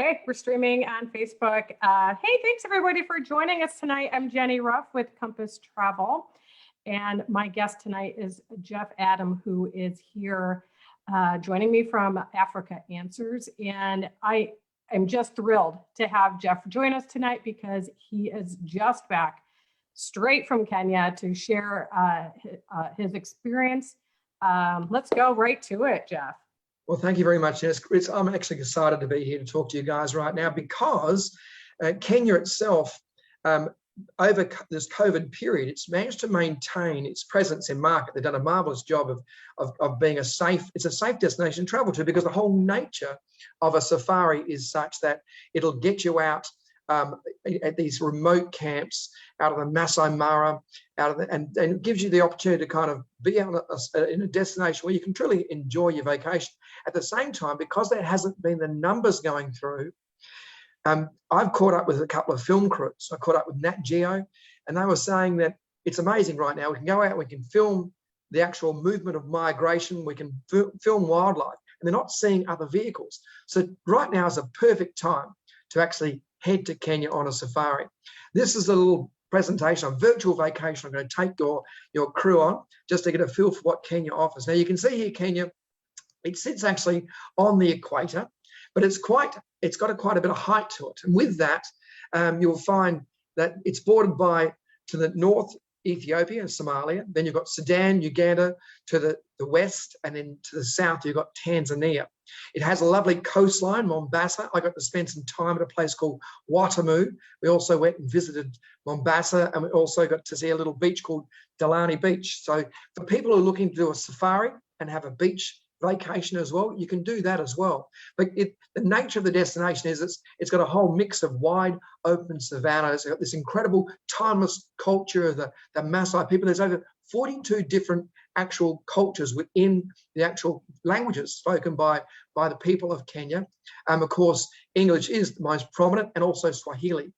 Okay, we're streaming on Facebook. Hey, thanks everybody for joining us tonight. I'm Jenny Ruff with Compass Travel, and my guest tonight is Jeff Adam, who is here joining me from Africa Answers. And I am just thrilled to have Jeff join us tonight because he is just back straight from Kenya to share his experience. Let's go right to it, Jeff. Well, thank you very much, Jess. I'm actually excited to be here to talk to you guys right now because Kenya itself, over this COVID period, it's managed to maintain its presence in market. They've done a marvelous job of being it's a safe destination to travel to, because the whole nature of a safari is such that it'll get you out at these remote camps out of the Masai Mara, and it gives you the opportunity to kind of be out in a destination where you can truly enjoy your vacation. At the same time, because there hasn't been the numbers going through, I've caught up with a couple of film crews. I caught up with Nat Geo, and they were saying that it's amazing right now. We can go out, we can film the actual movement of migration, we can film wildlife, and they're not seeing other vehicles. So right now is a perfect time to actually head to Kenya on a safari. This is a little presentation, a virtual vacation I'm going to take your crew on, just to get a feel for what Kenya offers. Now you can see here Kenya, it sits actually on the equator, but it's got quite a bit of height to it. And with that, you'll find that it's bordered by, to the north, Ethiopia and Somalia. Then you've got Sudan, Uganda to the west, and then to the south, you've got Tanzania. It has a lovely coastline, Mombasa. I got to spend some time at a place called Watamu. We also went and visited Mombasa, and we also got to see a little beach called Dalani Beach. So for people who are looking to do a safari and have a beach vacation as well, you can do that as well. But the nature of the destination is it's got a whole mix of wide open savannas. It's got this incredible timeless culture of the Maasai people. There's over 42 different actual cultures within the actual languages spoken by the people of Kenya. Of course, English is the most prominent, and also Swahili.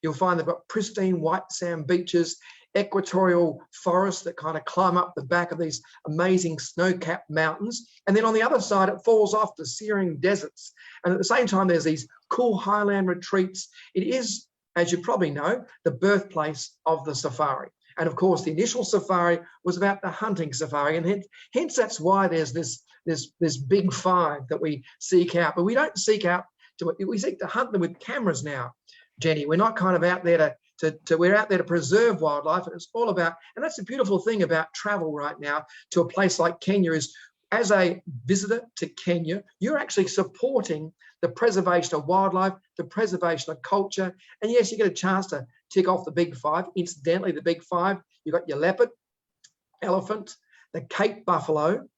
You'll find they've got pristine white sand beaches, equatorial forests that kind of climb up the back of these amazing snow-capped mountains. And then on the other side, it falls off to searing deserts. And at the same time, there's these cool highland retreats. It is, as you probably know, the birthplace of the safari. And of course, the initial safari was about the hunting safari. And hence that's why there's this big five that we seek out. But we don't seek out we seek to hunt them with cameras now, Jenny. We're not kind of out there we're out there to preserve wildlife, and it's all about, and that's the beautiful thing about travel right now to a place like Kenya, is as a visitor to Kenya, you're actually supporting the preservation of wildlife, the preservation of culture. And yes, you get a chance to tick off the big five. Incidentally, the big five, you've got your leopard, elephant, the Cape buffalo,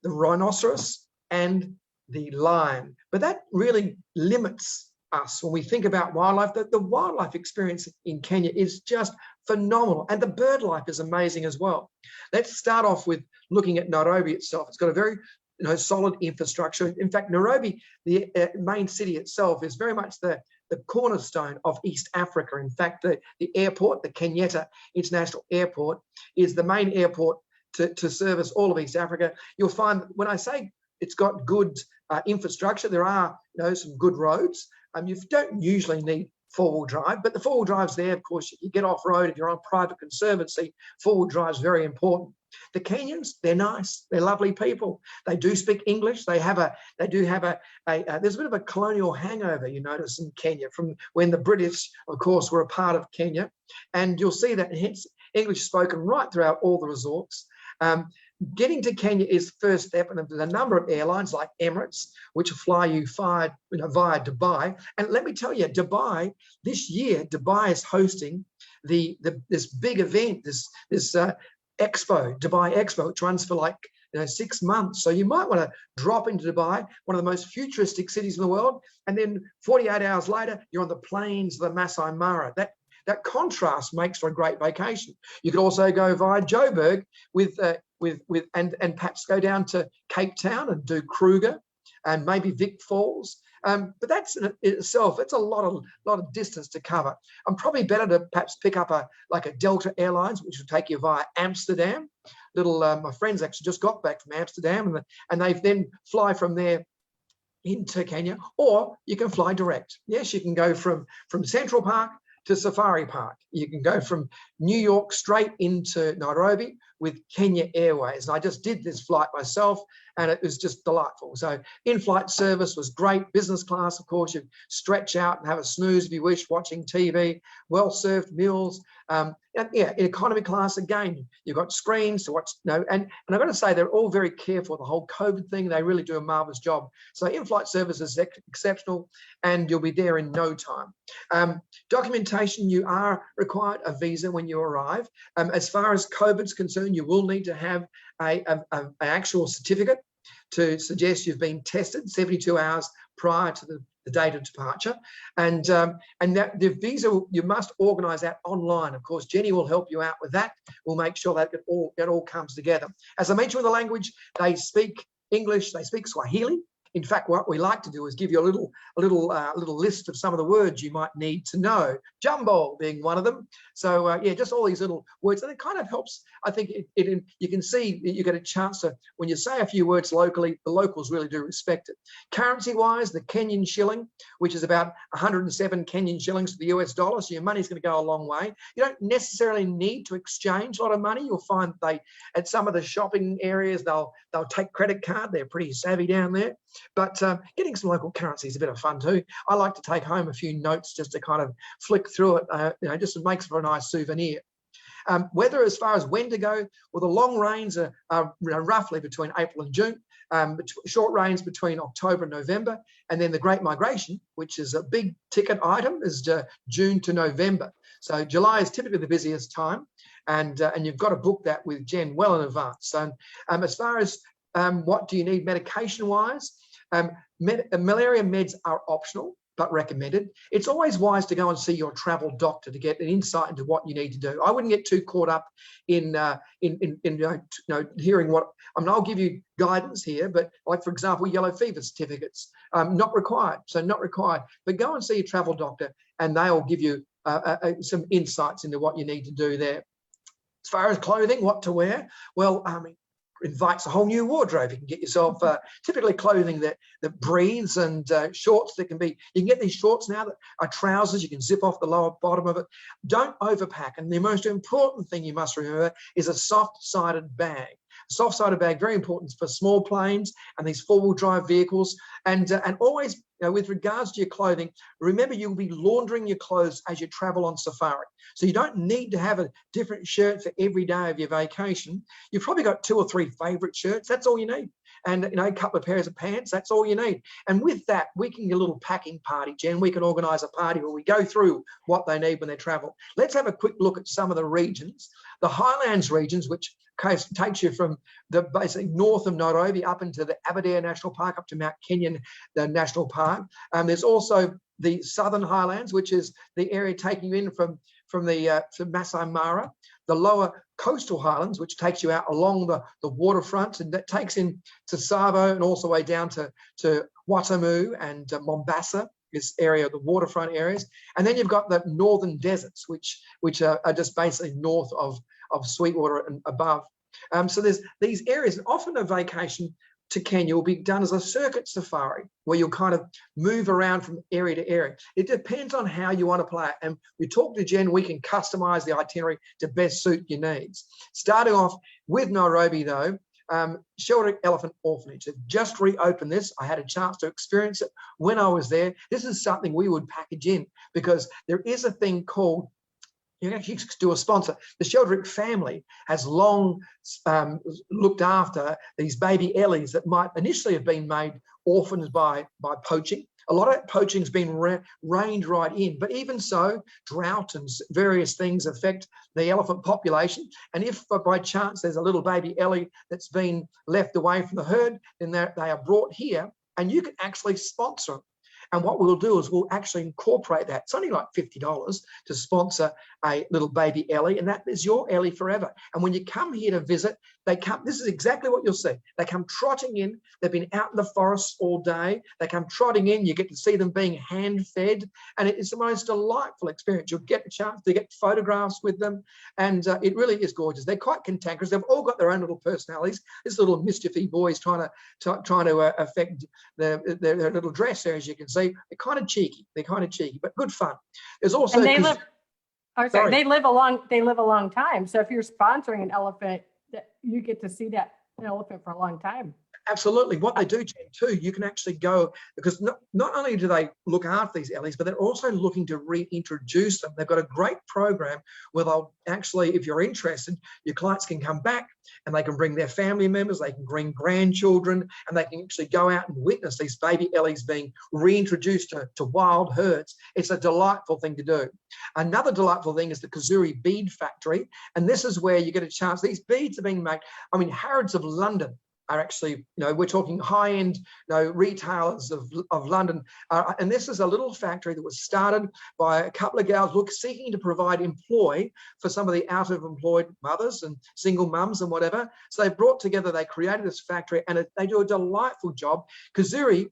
the rhinoceros, and the lion. But that really limits us when we think about wildlife. The wildlife experience in Kenya is just phenomenal, and the bird life is amazing as well. Let's start off with looking at Nairobi itself. It's got a very solid infrastructure. In fact, Nairobi, the main city itself, is very much the cornerstone of East Africa. In fact, the airport, the Kenyatta International Airport, is the main airport to service all of East Africa. You'll find, when I say it's got good infrastructure, there are some good roads. You don't usually need four-wheel drive, but the four-wheel drive's there. Of course, you get off-road if you're on private conservancy. Four-wheel drive is very important. The Kenyans, they're nice. They're lovely people. They do speak English. There's a bit of a colonial hangover, you notice, in Kenya from when the British, of course, were a part of Kenya. And you'll see that hence English spoken right throughout all the resorts. Getting to Kenya is first step, and there's a number of airlines like Emirates, which fly you via Dubai. And let me tell you, Dubai, this year, Dubai is hosting this big event, this expo, Dubai Expo, which runs for 6 months. So you might want to drop into Dubai, one of the most futuristic cities in the world, and then 48 hours later, you're on the plains of the Masai Mara. That contrast makes for a great vacation. You could also go via Joburg and perhaps go down to Cape Town and do Kruger and maybe Vic Falls. But that's in itself, it's a lot of distance to cover. I'm probably better to perhaps pick up a Delta Airlines, which will take you via Amsterdam. My friends actually just got back from Amsterdam, and they then fly from there into Kenya, or you can fly direct. Yes, you can go from Central Park to Safari Park. You can go from New York straight into Nairobi with Kenya Airways. And I just did this flight myself, and it was just delightful. So in-flight service was great. Business class, of course, you stretch out and have a snooze if you wish, watching TV, well-served meals. And yeah, in economy class, again, you've got screens to watch. And I've got to say, they're all very careful. The whole COVID thing, they really do a marvelous job. So in-flight service is exceptional, and you'll be there in no time. Documentation, you are required a visa when you arrive. As far as COVID's concerned, you will need to have an actual certificate to suggest you've been tested 72 hours prior to the date of departure. And that the visa, you must organise that online. Of course, Jenny will help you out with that. We'll make sure that it all comes together. As I mentioned with the language, they speak English, they speak Swahili. In fact, what we like to do is give you a little list of some of the words you might need to know. Jumbo being one of them. So yeah, just all these little words, and it kind of helps. I think you can see you get a chance to, when you say a few words locally, the locals really do respect it. Currency-wise, the Kenyan shilling, which is about 107 Kenyan shillings to the US dollar, so your money's going to go a long way. You don't necessarily need to exchange a lot of money. You'll find at some of the shopping areas they'll take credit card. They're pretty savvy down there. But getting some local currency is a bit of fun too. I like to take home a few notes just to kind of flick through it. Just it makes for a nice souvenir. Weather, as far as when to go, well, the long rains are roughly between April and June. Short rains between October and November, and then the Great Migration, which is a big ticket item, is June to November. So July is typically the busiest time, and you've got to book that with Jen well in advance. So as far as what do you need medication-wise, malaria meds are optional but recommended. It's always wise to go and see your travel doctor to get an insight into what you need to do. I wouldn't get too caught up in hearing what. I'll give you guidance here, but like, for example, yellow fever certificates, not required. So not required, but go and see your travel doctor, and they'll give you some insights into what you need to do there. As far as clothing, what to wear, well, invites a whole new wardrobe. You can get yourself typically clothing that breathes, and shorts that can be, you can get these shorts now that are trousers, you can zip off the lower bottom of it. Don't overpack. And the most important thing you must remember is a soft-sided bag. Soft-sided bag, very important for small planes and these four-wheel drive vehicles. And always, with regards to your clothing, remember you'll be laundering your clothes as you travel on safari. So you don't need to have a different shirt for every day of your vacation. You've probably got 2 or 3 favorite shirts. That's all you need. And a couple of pairs of pants, that's all you need. And with that, we can get a little packing party, Jen. We can organise a party where we go through what they need when they travel. Let's have a quick look at some of the regions. The Highlands regions, which takes you from the basically north of Nairobi up into the Aberdare National Park, up to Mount Kenyon National Park. There's also the Southern Highlands, which is the area taking you in from Masai Mara. The lower coastal highlands, which takes you out along the waterfront, and that takes in to Tsavo and also way down to Watamu and Mombasa, this area, the waterfront areas. And then you've got the northern deserts, which are just basically north of Sweetwater and above. So there's these areas, and often a vacation to Kenya will be done as a circuit safari, where you'll kind of move around from area to area. It depends on how you want to play it. And we talked to Jen, we can customize the itinerary to best suit your needs. Starting off with Nairobi though, Sheldrick Elephant Orphanage. They've just reopened this. I had a chance to experience it when I was there. This is something we would package in, because there is a thing called, you can actually do a sponsor. The Sheldrick family has long looked after these baby Ellies that might initially have been made orphans by poaching. A lot of that poaching has been reined right in, but even so, drought and various things affect the elephant population. And if by chance there's a little baby Ellie that's been left away from the herd, then they are brought here, and you can actually sponsor them. And what we'll do is we'll actually incorporate that. It's only like $50 to sponsor a little baby Ellie, and that is your Ellie forever. And when you come here to visit, they come, this is exactly what you'll see. They come trotting in. They've been out in the forest all day. They come trotting in. You get to see them being hand-fed, and it's the most delightful experience. You'll get a chance to get photographs with them, and it really is gorgeous. They're quite cantankerous. They've all got their own little personalities. This little mischiefy boy's trying to affect their little dress there, as you can see. They're kind of cheeky. They're kind of cheeky, but good fun. There's also and they live. Oh, sorry. They live a long time. So if you're sponsoring an elephant, you get to see that elephant for a long time. Absolutely. What they do, Jen, too, you can actually go, because not only do they look after these Ellies, but they're also looking to reintroduce them. They've got a great program where they'll actually, if you're interested, your clients can come back and they can bring their family members, they can bring grandchildren, and they can actually go out and witness these baby Ellies being reintroduced to wild herds. It's a delightful thing to do. Another delightful thing is the Kazuri Bead Factory, and this is where you get a chance. These beads are being made, I mean, Harrods of London are actually, we're talking high-end, retailers of London. And this is a little factory that was started by a couple of gals seeking to provide employ for some of the out-of-employed mothers and single mums and whatever. So they brought together, they created this factory, and they do a delightful job. Kazuri,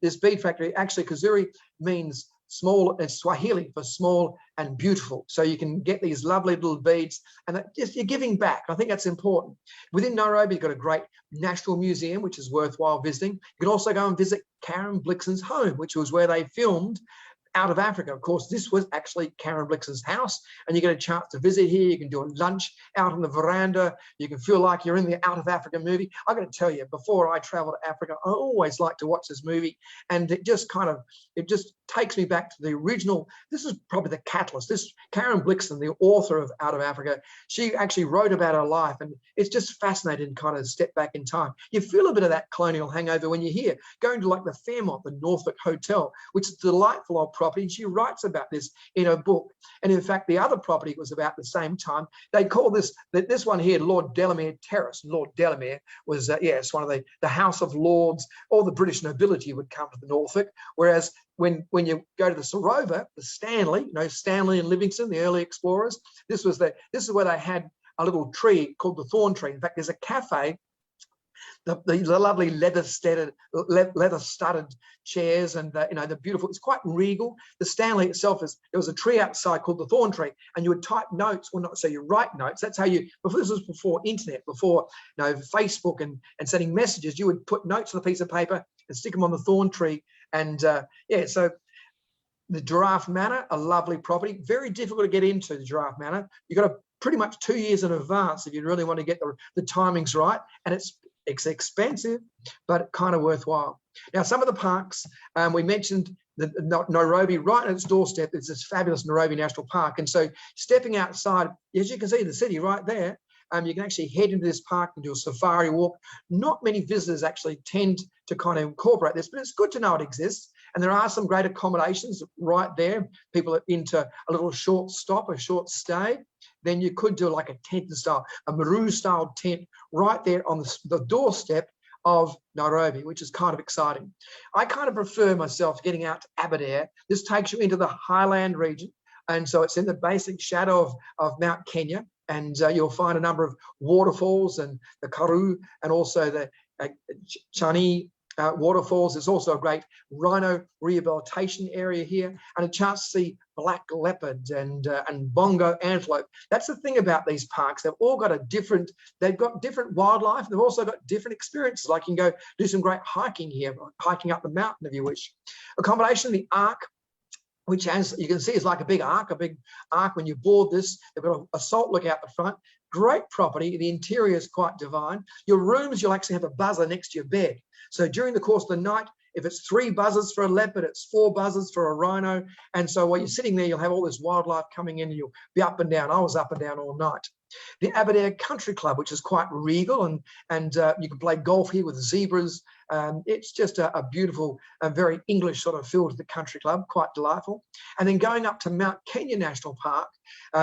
this bead factory, actually Kazuri means small, and Swahili for small and beautiful. So you can get these lovely little beads, and you're giving back. I think that's important. Within Nairobi, you've got a great national museum, which is worthwhile visiting. You can also go and visit Karen Blixen's home, which was where they filmed Out of Africa. Of course, this was actually Karen Blixen's house, and you get a chance to visit here. You can do a lunch out on the veranda. You can feel like you're in the Out of Africa movie. I've got to tell you, before I travel to Africa, I always like to watch this movie, and it just takes me back to the original. This is probably the catalyst. This Karen Blixen, the author of Out of Africa, she actually wrote about her life, and it's just fascinating to kind of step back in time. You feel a bit of that colonial hangover when you're here, going to like the Fairmont, the Norfolk Hotel, which is a delightful old property, and she writes about this in her book. And in fact, the other property was about the same time. They call this one here Lord Delamere Terrace. Lord Delamere was, it's one of the House of Lords. All the British nobility would come to the Norfolk, whereas when you go to the Sarova, the Stanley, Stanley and Livingstone, the early explorers, this is where they had a little tree called the thorn tree. In fact, there's a cafe, the lovely leather-studded chairs, and the beautiful. It's quite regal. The Stanley itself there was a tree outside called the thorn tree, and you would type notes. Well, not so you write notes. That's how you. This was before internet, before Facebook and sending messages. You would put notes on a piece of paper and stick them on the thorn tree. And so the Giraffe Manor, a lovely property. Very difficult to get into the Giraffe Manor. You've got to pretty much 2 years in advance if you really want to get the timings right, and it's expensive, but kind of worthwhile. Now, some of the parks, we mentioned Nairobi, right at its doorstep, there's this fabulous Nairobi National Park. And so stepping outside, as you can see the city right there, you can actually head into this park and do a safari walk. Not many visitors actually tend to kind of incorporate this, but it's good to know it exists. And there are some great accommodations right there. People are into a little short stop, a short stay. Then you could do like a tent style, a Maru style tent right there on the doorstep of Nairobi, which is kind of exciting. I kind of prefer myself getting out to Aberdare. This takes you into the highland region. And so it's in the basic shadow of Mount Kenya. And you'll find a number of waterfalls, and the Karoo, and also the Chani waterfalls. There's also a great rhino rehabilitation area here, and a chance to see black leopard and bongo antelope. That's the thing about these parks. They've all got they've got different wildlife. They've also got different experiences. Like you can go do some great hiking here, hiking up the mountain if you wish. Accommodation, the Ark, which, as you can see, is like a big ark when you board this. They've got a salt look out the front. Great property. The interior is quite divine. Your rooms, you'll actually have a buzzer next to your bed. So during the course of the night, if it's 3 buzzers for a leopard, it's 4 buzzers for a rhino. And so while you're sitting there, you'll have all this wildlife coming in, and you'll be up and down. I was up and down all night. The Aberdare Country Club, which is quite regal, and you can play golf here with zebras. It's just a beautiful, very English sort of feel to the country club, quite delightful. And then going up to Mount Kenya National Park,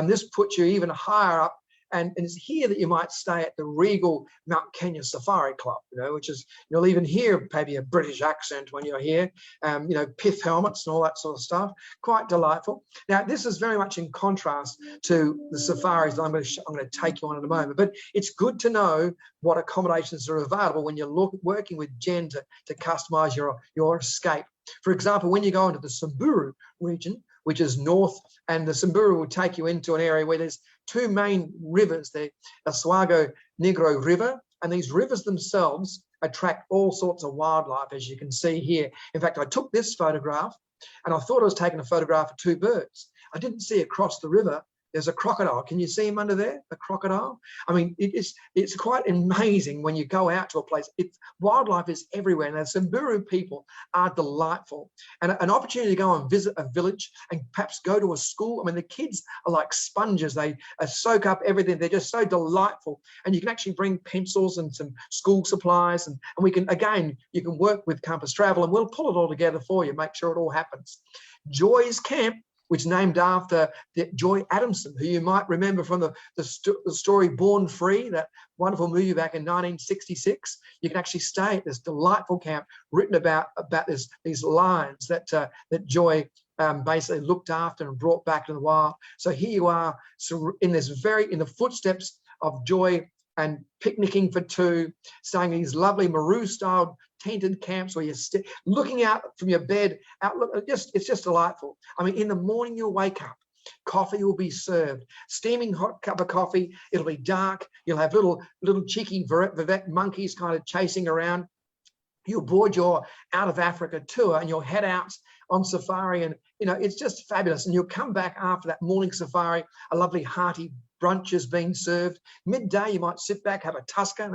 this puts you even higher up And it's here that you might stay at the Regal Mount Kenya Safari Club, which is, you'll even hear maybe a British accent when you're here, pith helmets and all that sort of stuff. Quite delightful. Now, this is very much in contrast to the safaris that I'm going to take you on in a moment, but it's good to know what accommodations are available when you're working with Jen to customize your escape. For example, when you go into the Samburu region, which is north, and the Samburu will take you into an area where there's two main rivers, the Oswego Negro River, and these rivers themselves attract all sorts of wildlife, as you can see here. In fact, I took this photograph and I thought I was taking a photograph of two birds. I didn't see across the river there's a crocodile. Can you see him under there, the crocodile? I mean, it's quite amazing when you go out to a place. Wildlife is everywhere, and the Samburu people are delightful. And an opportunity to go and visit a village and perhaps go to a school. I mean, the kids are like sponges. They soak up everything. They're just so delightful. And you can actually bring pencils and some school supplies. And we can, again, you can work with Compass Travel, and we'll pull it all together for you, make sure it all happens. Joy's Camp, which is named after Joy Adamson, who you might remember from the story Born Free, that wonderful movie back in 1966. You can actually stay at this delightful camp written about these lions that Joy basically looked after and brought back to the wild. So here you are, in the footsteps of Joy, and picnicking for two, staying in these lovely Maru-style tented camps where you're looking out from your bed. It's just delightful. I mean, in the morning you'll wake up, coffee will be served, steaming hot cup of coffee. It'll be dark. You'll have little cheeky Vivek monkeys kind of chasing around. You'll board your Out of Africa tour and you'll head out on safari, and it's just fabulous. And you'll come back after that morning safari, a lovely hearty brunch is being served. Midday, you might sit back, have a tusker.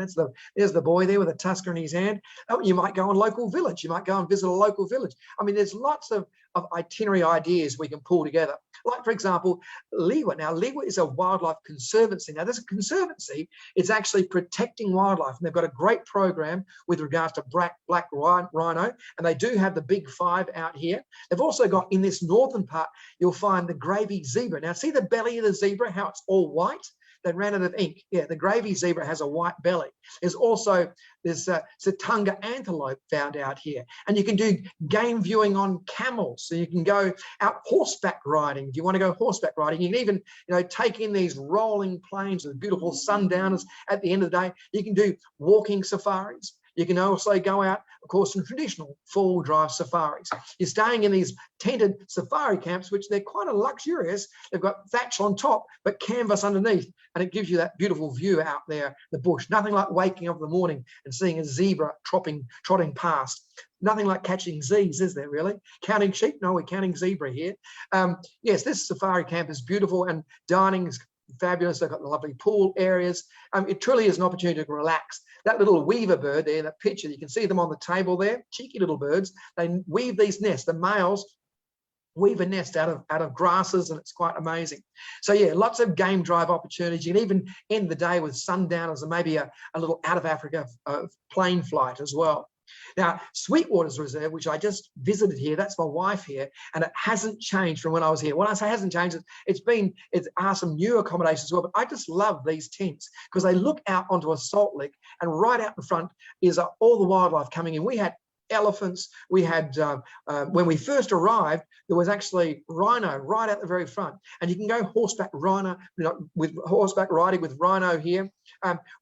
There's the boy there with a tusker in his hand. Oh, you might go on local village. You might go and visit a local village. I mean, there's lots of itinerary ideas we can pull together. Like, for example, Liwa. Now, Liwa is a wildlife conservancy. Now, this conservancy is actually protecting wildlife, and they've got a great program with regards to black rhino, and they do have the big five out here. They've also got, in this northern part, you'll find the gravy zebra. Now, see the belly of the zebra, how it's all white? They ran out of ink. Yeah, the gravy zebra has a white belly. There's Satunga antelope found out here. And you can do game viewing on camels. So you can go out horseback riding. If you want to go horseback riding, you can even, take in these rolling plains with beautiful sundowners at the end of the day. You can do walking safaris. You can also go out, of course, in traditional four-wheel drive safaris. You're staying in these tented safari camps, which they're quite luxurious. They've got thatch on top, but canvas underneath, and it gives you that beautiful view out there, the bush. Nothing like waking up in the morning and seeing a zebra trotting past. Nothing like catching Z's, is there really? Counting sheep? No, we're counting zebra here. Yes, this safari camp is beautiful, and dining is fabulous. They've got the lovely pool areas. It truly is an opportunity to relax. That little weaver bird there, that picture, you can see them on the table there, cheeky little birds. They weave these nests. The males weave a nest out of grasses, and it's quite amazing. So yeah, lots of game drive opportunities. You can even end the day with sundowners and maybe a little Out of Africa plane flight as well. Now, Sweetwater's Reserve, which I just visited here, that's my wife here, and it hasn't changed from when I was here. When I say hasn't changed, it's some new accommodations as well, but I just love these tents because they look out onto a salt lick, and right out in front is all the wildlife coming in. We had elephants. We had, when we first arrived, there was actually rhino right at the very front, and you can go horseback with horseback riding with rhino here.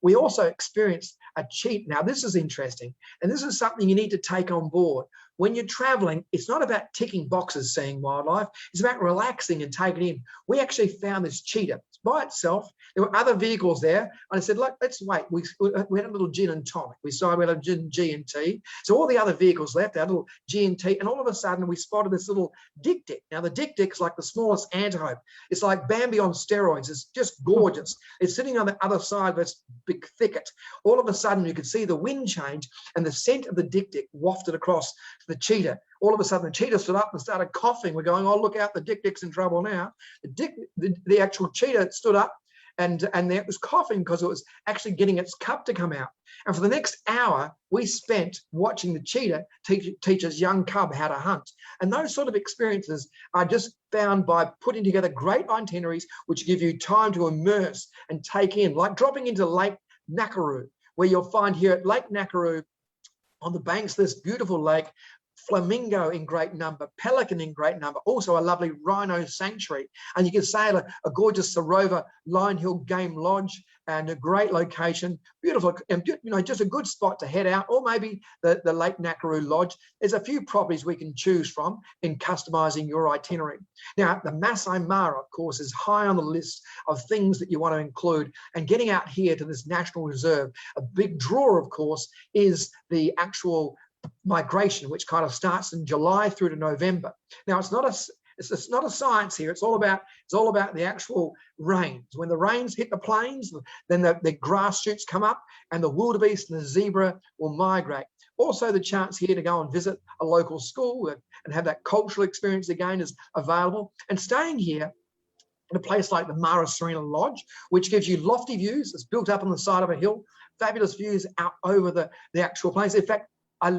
We also experienced a cheetah. Now, this is interesting, and this is something you need to take on board. When you're traveling, it's not about ticking boxes, seeing wildlife. It's about relaxing and taking it in. We actually found this cheetah by itself. There were other vehicles there. And I said, look, let's wait. We had a little gin and tonic. We decided we had a gin G&T. So all the other vehicles left, our little G&T. And all of a sudden, we spotted this little dik-dik. Now, the dik-dik is like the smallest antelope. It's like Bambi on steroids. It's just gorgeous. It's sitting on the other side of this big thicket. All of a sudden, you could see the wind change, and the scent of the dik-dik wafted across the cheetah. All of a sudden, the cheetah stood up and started coughing. We're going, oh, look out, the dik-dik's in trouble now. The actual cheetah stood up, and it was coughing because it was actually getting its cup to come out. And for the next hour, we spent watching the cheetah teach its young cub how to hunt. And those sort of experiences are just found by putting together great itineraries which give you time to immerse and take in, like dropping into Lake Nakaroo, where you'll find here at Lake Nakaroo, on the banks of this beautiful lake, flamingo in great number, pelican in great number, also a lovely rhino sanctuary. And you can sail a gorgeous Sarova Lion Hill Game Lodge, and a great location, beautiful, and just a good spot to head out, or maybe the Lake Nakaroo Lodge. There's a few properties we can choose from in customizing your itinerary. Now, the Masai Mara, of course, is high on the list of things that you want to include. And getting out here to this national reserve, a big draw, of course, is the actual migration, which kind of starts in July through to November. Now, it's not a science here. It's all about the actual rains. When the rains hit the plains, then the grass shoots come up, and the wildebeest and the zebra will migrate. Also, the chance here to go and visit a local school and have that cultural experience again is available. And staying here in a place like the Mara Serena Lodge, which gives you lofty views. It's built up on the side of a hill, fabulous views out over the actual plains. In fact, I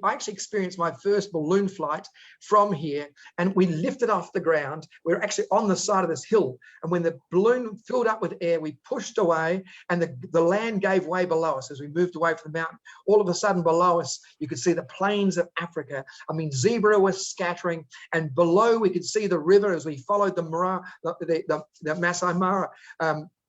actually experienced my first balloon flight from here, and we lifted off the ground. We were actually on the side of this hill, and when the balloon filled up with air, we pushed away, and the land gave way below us as we moved away from the mountain. All of a sudden below us, you could see the plains of Africa. I mean, zebra was scattering, and below we could see the river as we followed the Masai Mara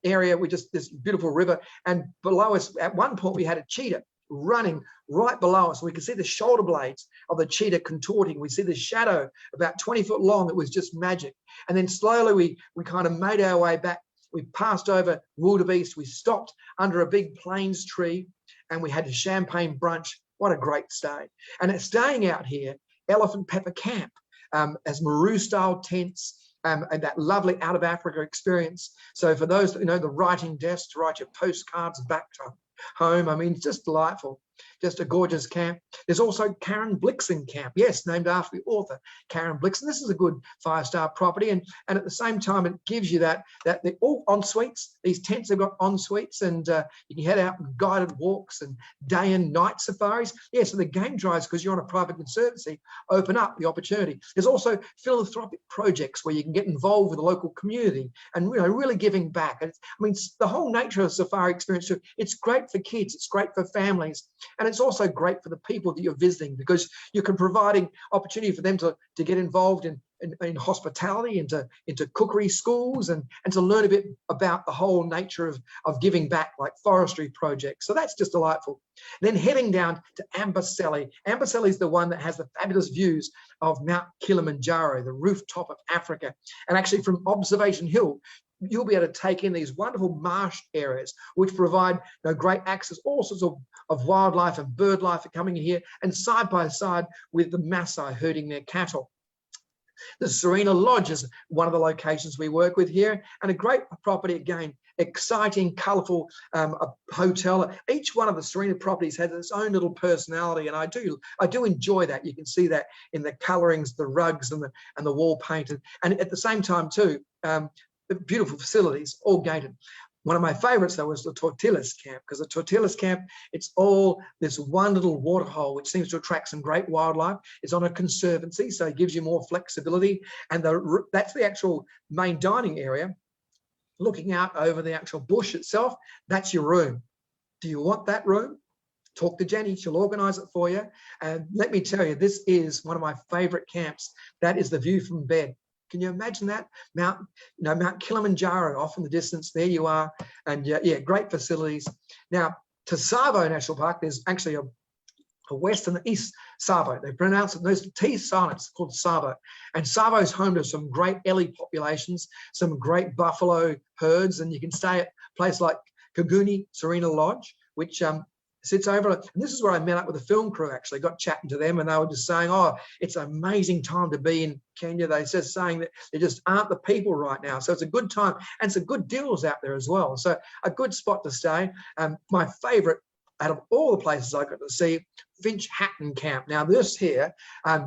area, this beautiful river. And below us, at one point, we had a cheetah running right below us. We could see the shoulder blades of the cheetah contorting. We see the shadow about 20 foot long. It was just magic. And then slowly we kind of made our way back. We passed over wildebeest. We stopped under a big plains tree, and we had a champagne brunch. What a great stay. And it's staying out here, Elephant Pepper Camp, as Maru style tents, and that lovely out of Africa experience. So for those that know the writing desk to write your postcards back to home, I mean, it's just delightful. Just a gorgeous camp. There's also Karen Blixen Camp, yes, named after the author Karen Blixen. This is a good 5-star property, and at the same time, it gives you that they're all en suites. These tents have got en suites, and you can head out on guided walks and day and night safaris. Yeah, so the game drives, because you're on a private conservancy, open up the opportunity. There's also philanthropic projects where you can get involved with the local community and really giving back. And I mean, the whole nature of the safari experience, it's great for kids, it's great for families. And it's also great for the people that you're visiting, because you can providing opportunity for them to get involved in hospitality, into cookery schools, and to learn a bit about the whole nature of giving back, like forestry projects. So that's just delightful. Then heading down to Amboseli. Amboseli is the one that has the fabulous views of Mount Kilimanjaro, the rooftop of Africa. And actually from Observation Hill, you'll be able to take in these wonderful marsh areas, which provide great access. All sorts of wildlife and bird life are coming in here, and side by side with the Maasai herding their cattle. The Serena Lodge is one of the locations we work with here, and a great property again, exciting, colourful hotel. Each one of the Serena properties has its own little personality, and I do enjoy that. You can see that in the colourings, the rugs, and the wall painted, and at the same time too, the beautiful facilities, all gated. One of my favorites, though, was the Tortillas Camp, because the Tortillas Camp, it's all this one little waterhole, which seems to attract some great wildlife. It's on a conservancy, so it gives you more flexibility. And that's the actual main dining area. Looking out over the actual bush itself, that's your room. Do you want that room? Talk to Jenny, she'll organise it for you. And let me tell you, this is one of my favourite camps. That is the view from bed. Can you imagine that? Mount Kilimanjaro off in the distance, there you are. And yeah, great facilities. Now, to Tsavo National Park, there's actually a west and the east Tsavo. They pronounce it, those T silence, called Tsavo. And Tsavo is home to some great ellie populations, some great buffalo herds, and you can stay at a place like Kaguni Serena Lodge, which sits over, and this is where I met up with the film crew. Actually got chatting to them, and they were just saying, oh, it's an amazing time to be in Kenya. They just saying that there just aren't the people right now, so it's a good time, and some good deals out there as well, so a good spot to stay. My favorite out of all the places I got to see, Finch Hatton Camp. Now this here,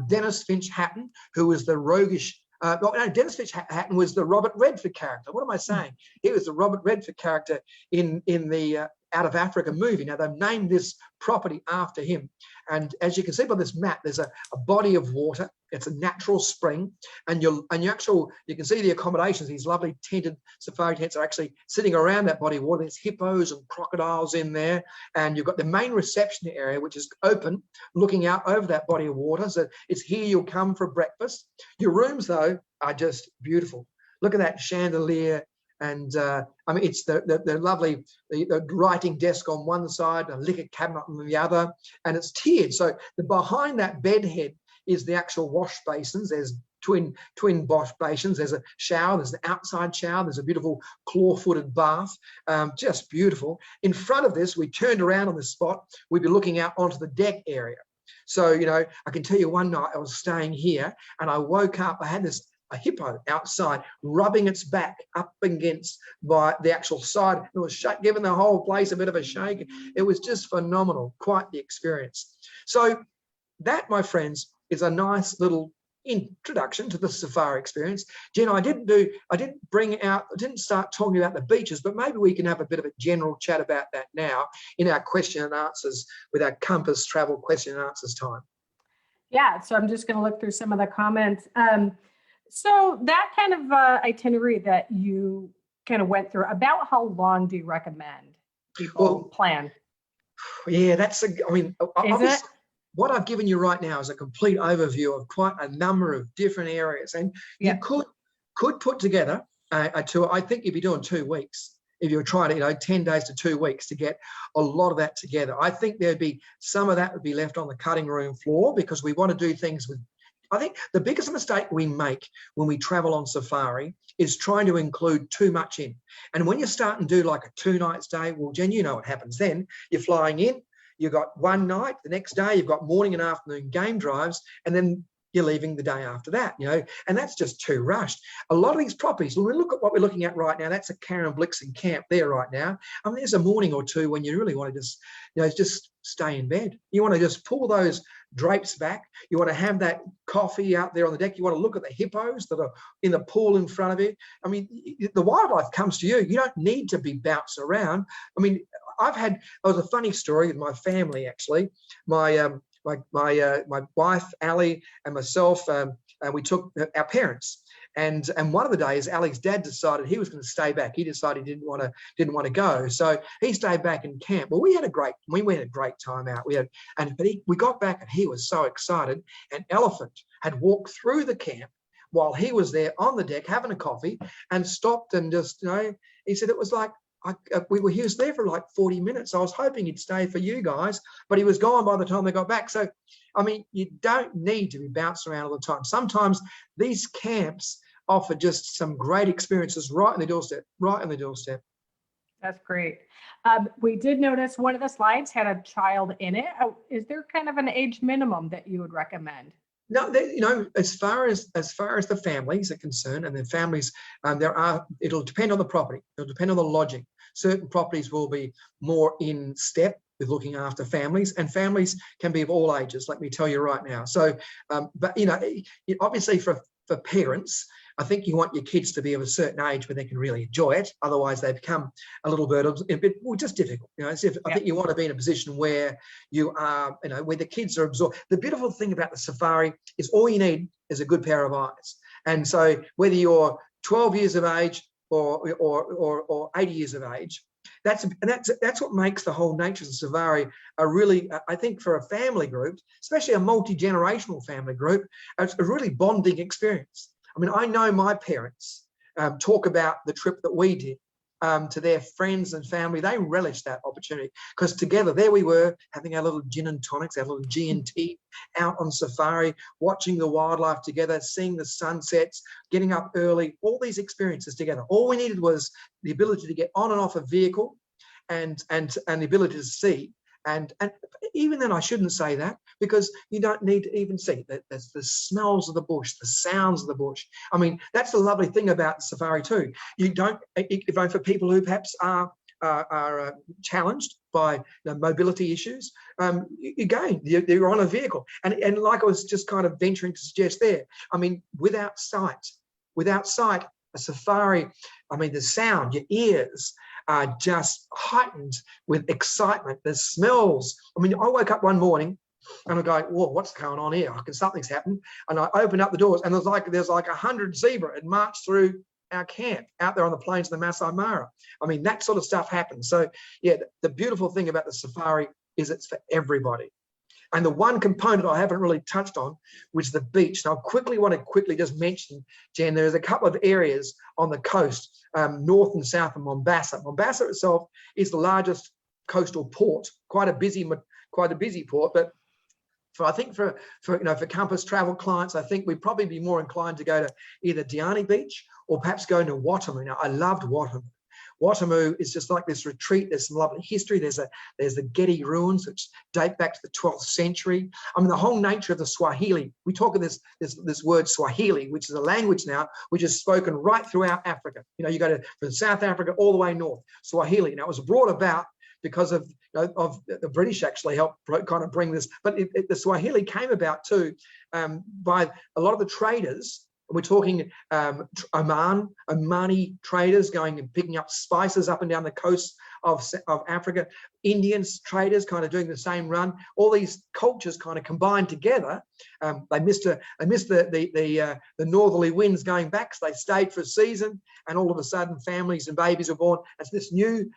Dennis Finch Hatton, who was the roguish well, no, Dennis Fisher-Hatton was the Robert Redford character. What am I saying? He was the Robert Redford character in the Out of Africa movie. Now, they've named this property after him. And as you can see by this map, there's a body of water. It's a natural spring. And you can see the accommodations. These lovely tented safari tents are actually sitting around that body of water. There's hippos and crocodiles in there. And you've got the main reception area, which is open, looking out over that body of water. So it's here you'll come for breakfast. Your rooms, though, are just beautiful. Look at that chandelier. And I mean, it's the lovely the writing desk on one side, a liquor cabinet on the other, and it's tiered. So behind that bed head is the actual wash basins. There's twin wash basins. There's a shower. There's an outside shower. There's a beautiful claw-footed bath. Just beautiful. In front of this, we turned around on this spot. We'd be looking out onto the deck area. So, you know, I can tell you one night I was staying here and I woke up. I had a hippo outside rubbing its back up against by the actual side. It was giving the whole place a bit of a shake. It was just phenomenal, quite the experience. So that, my friends, is a nice little introduction to the safari experience. Jen, I didn't start talking about the beaches, but maybe we can have a bit of a general chat about that now in our question and answers with our Compass Travel question and answers time. Yeah, so I'm just going to look through some of the comments. So that kind of itinerary that you kind of went through, about how long do you recommend people plan? Yeah, obviously, what I've given you right now is a complete overview of quite a number of different areas. And you could put together a tour. I think you'd be doing 2 weeks if you were trying to, 10 days to 2 weeks to get a lot of that together. I think there'd be some of that would be left on the cutting room floor because we want to do things with. I think the biggest mistake we make when we travel on safari is trying to include too much in. And when you start and do like a 2-night stay, well, Jen, you know what happens then. You're flying in, you've got one night, the next day you've got morning and afternoon game drives, and then you're leaving the day after that, and that's just too rushed. A lot of these properties, when we look at what we're looking at right now, that's a Karen Blixen camp there right now. I mean, there's a morning or two when you really want to just stay in bed. You want to just pull those drapes back. You want to have that coffee out there on the deck. You want to look at the hippos that are in the pool in front of you. I mean, the wildlife comes to you. You don't need to be bounced around. I mean, there was a funny story with my family, actually. My wife, Ali, and myself, and we took our parents. And one of the days, Ali's dad decided he was going to stay back. He decided he didn't want to go, so he stayed back in camp. Well, we had a great time out. We got back and he was so excited. An elephant had walked through the camp while he was there on the deck having a coffee and stopped and just he said it was like. He was there for like 40 minutes. I was hoping he'd stay for you guys, but he was gone by the time they got back. So, I mean, you don't need to be bounced around all the time. Sometimes these camps offer just some great experiences right on the doorstep. That's great. We did notice one of the slides had a child in it. Is there kind of an age minimum that you would recommend? No, as far as the families are concerned, and the families, it'll depend on the property. It'll depend on the lodging. Certain properties will be more in step with looking after families, and families can be of all ages. Let me tell you right now. So, but obviously for parents, I think you want your kids to be of a certain age where they can really enjoy it. Otherwise, they become a bit just difficult. I think you want to be in a position where you are, where the kids are absorbed. The beautiful thing about the safari is all you need is a good pair of eyes. And so whether you're 12 years of age or 80 years of age, that's what makes the whole nature of the safari a really, I think, for a family group, especially a multi-generational family group, it's a really bonding experience. I mean, I know my parents talk about the trip that we did to their friends and family. They relished that opportunity because together there we were having our little gin and tonics, our little G&T out on safari, watching the wildlife together, seeing the sunsets, getting up early, all these experiences together. All we needed was the ability to get on and off a vehicle and the ability to see. And even then, I shouldn't say that because you don't need to even see that. There's the smells of the bush, the sounds of the bush. I mean, that's the lovely thing about the safari too. You don't, even for people who perhaps are are challenged by mobility issues, again, you're on a vehicle. And like I was just kind of venturing to suggest there, I mean, without sight, a safari, I mean, the sound, your ears are just heightened with excitement. The smells. I mean, I woke up one morning and I'm going, whoa, what's going on here? Something's happened. And I opened up the doors and there's like 100 zebra had marched through our camp out there on the plains of the Masai Mara. I mean, that sort of stuff happens. So yeah, the beautiful thing about the safari is it's for everybody. And the one component I haven't really touched on, which is the beach. Now, I want to just mention, Jen, there's a couple of areas on the coast, north and south of Mombasa. Mombasa itself is the largest coastal port, quite a busy port, but I think for Compass Travel clients, I think we'd probably be more inclined to go to either Diani Beach or perhaps go to Watamu. Now, I loved Watamu. Watamu is just like this retreat. There's some lovely history. There's the Getty ruins, which date back to the 12th century. I mean, the whole nature of the Swahili. We talk of this word Swahili, which is a language now which is spoken right throughout Africa. You go from South Africa all the way north. Swahili. Now, it was brought about because of the British actually helped kind of bring this, but the Swahili came about too by a lot of the traders. We're talking Omani traders going and picking up spices up and down the coast of Africa, Indian traders kind of doing the same run. All these cultures kind of combined together. They missed the northerly winds going back, so they stayed for a season, and all of a sudden families and babies were born. It's this new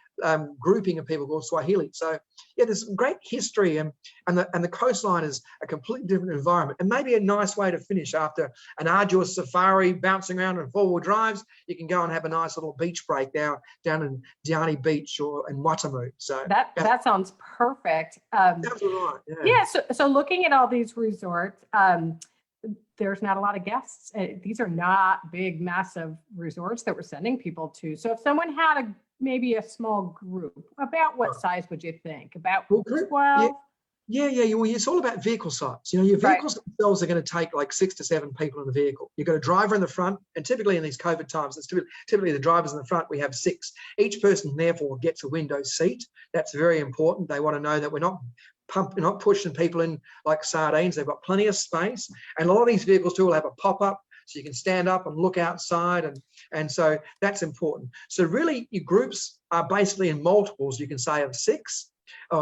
grouping of people called Swahili. So yeah, there's some great history, and the coastline is a completely different environment, and maybe a nice way to finish after an arduous safari, bouncing around on four-wheel drives. You can go and have a nice little beach break now down in Diani Beach or in Watamu. So that sounds perfect. Sounds all right. Yeah. So looking at all these resorts, there's not a lot of guests. These are not big, massive resorts that we're sending people to. So if someone had maybe a small group, about what size would you think? About 12? Yeah. Well, it's all about vehicle size. Your vehicles themselves are going to take like 6 to 7 people in the vehicle. You've got a driver in the front, and typically in these COVID times, it's typically the drivers in the front. We have 6. Each person, therefore, gets a window seat. That's very important. They want to know that we're not pushing people in like sardines. They've got plenty of space, and a lot of these vehicles too will have a pop-up, so you can stand up and look outside, and so that's important. So really, your groups are basically in multiples. You can say of 6.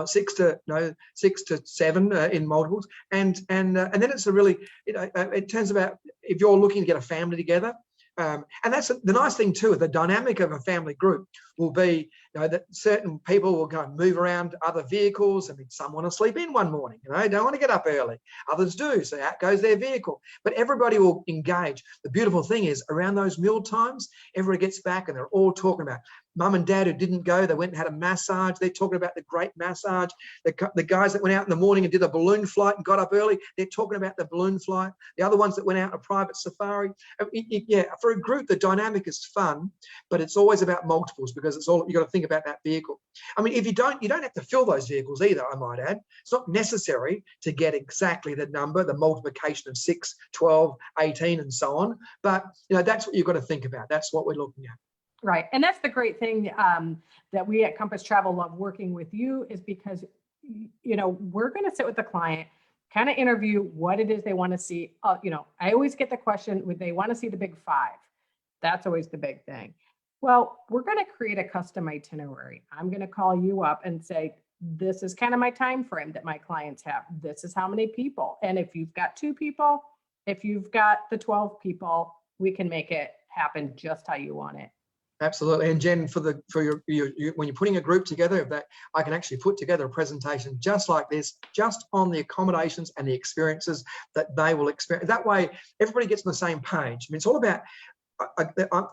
6 to 7 in multiples, and then it's a really it turns about if you're looking to get a family together, and that's the nice thing too. The dynamic of a family group will be that certain people will go and move around other vehicles. I mean, some want to sleep in one morning, don't want to get up early. Others do, so out goes their vehicle. But everybody will engage. The beautiful thing is around those meal times, everybody gets back and they're all talking about mum and dad who didn't go. They went and had a massage. They're talking about the great massage. The guys that went out in the morning and did a balloon flight and got up early, they're talking about the balloon flight. The other ones that went out on a private safari. Yeah, for a group, the dynamic is fun, but it's always about multiples, because it's all you got to think about that vehicle. I mean, if you don't have to fill those vehicles either, I might add. It's not necessary to get exactly the number, the multiplication of 6, 12, 18, and so on. But that's what you've got to think about. That's what we're looking at. Right. And that's the great thing that we at Compass Travel love working with you, is because, we're going to sit with the client, kind of interview what it is they want to see. I always get the question, would they want to see the big 5? That's always the big thing. Well, we're going to create a custom itinerary. I'm going to call you up and say, this is kind of my time frame that my clients have. This is how many people. And if you've got 2 people, if you've got the 12 people, we can make it happen just how you want it. Absolutely. And Jen, for your when you're putting a group together, that I can actually put together a presentation just like this, just on the accommodations and the experiences that they will experience. That way, everybody gets on the same page. I mean, it's all about,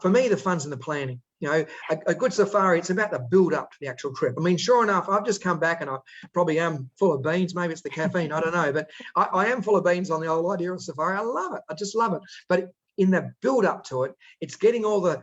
for me, the fun's in the planning. A good safari, it's about the build up to the actual trip. I mean, sure enough, I've just come back and I probably am full of beans. Maybe it's the caffeine, I don't know, but I am full of beans on the whole idea of safari. I love it. I just love it. But in the build up to it, it's getting all the,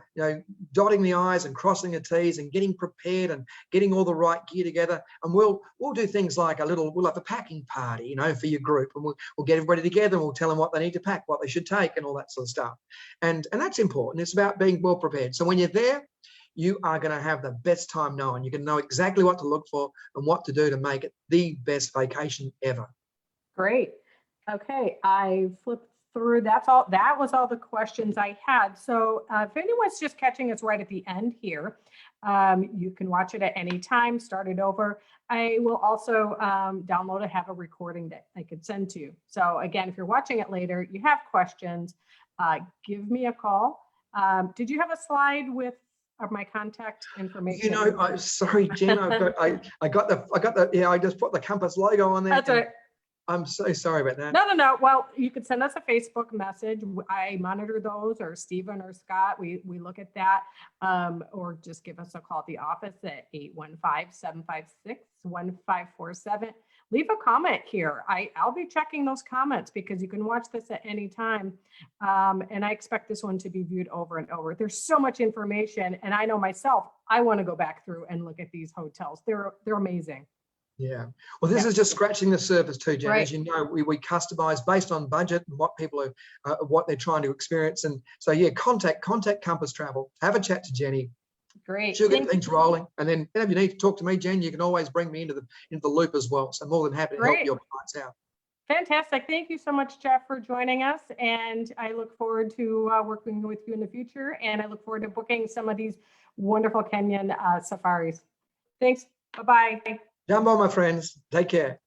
dotting the I's and crossing the T's and getting prepared and getting all the right gear together. And we'll do things like we'll have a packing party, for your group, and we'll get everybody together and we'll tell them what they need to pack, what they should take, and all that sort of stuff. And that's important. It's about being well prepared. So when you're there, you are going to have the best time knowing. You can know exactly what to look for and what to do to make it the best vacation ever. Great. Okay, I flipped through. That's all. That was all the questions I had. So if anyone's just catching us right at the end here, you can watch it at any time, start it over. I will also download and have a recording that I could send to you. So again, if you're watching it later, you have questions, give me a call. Did you have a slide with my contact information? You know, sorry, Jen, I got the, yeah, I just put the Compass logo on there. That's right. I'm so sorry about that. No. Well, you could send us a Facebook message. I monitor those, or Stephen or Scott. We look at that, or just give us a call at the office at 815-756-1547. Leave a comment here. I'll be checking those comments because you can watch this at any time. And I expect this one to be viewed over and over. There's so much information. And I know myself, I want to go back through and look at these hotels. They're amazing. Yeah. Well, this is just scratching the surface too, Jen. Right. As you know, we customize based on budget and what people are, what they're trying to experience. And so, yeah, contact Compass Travel. Have a chat to Jenny. Great. She'll get things rolling. And then if you need to talk to me, Jen, you can always bring me into the loop as well. So I'm more than happy to help your clients out. Fantastic. Thank you so much, Jeff, for joining us. And I look forward to working with you in the future. And I look forward to booking some of these wonderful Kenyan safaris. Thanks. Bye-bye. Jumbo, my friends. Take care.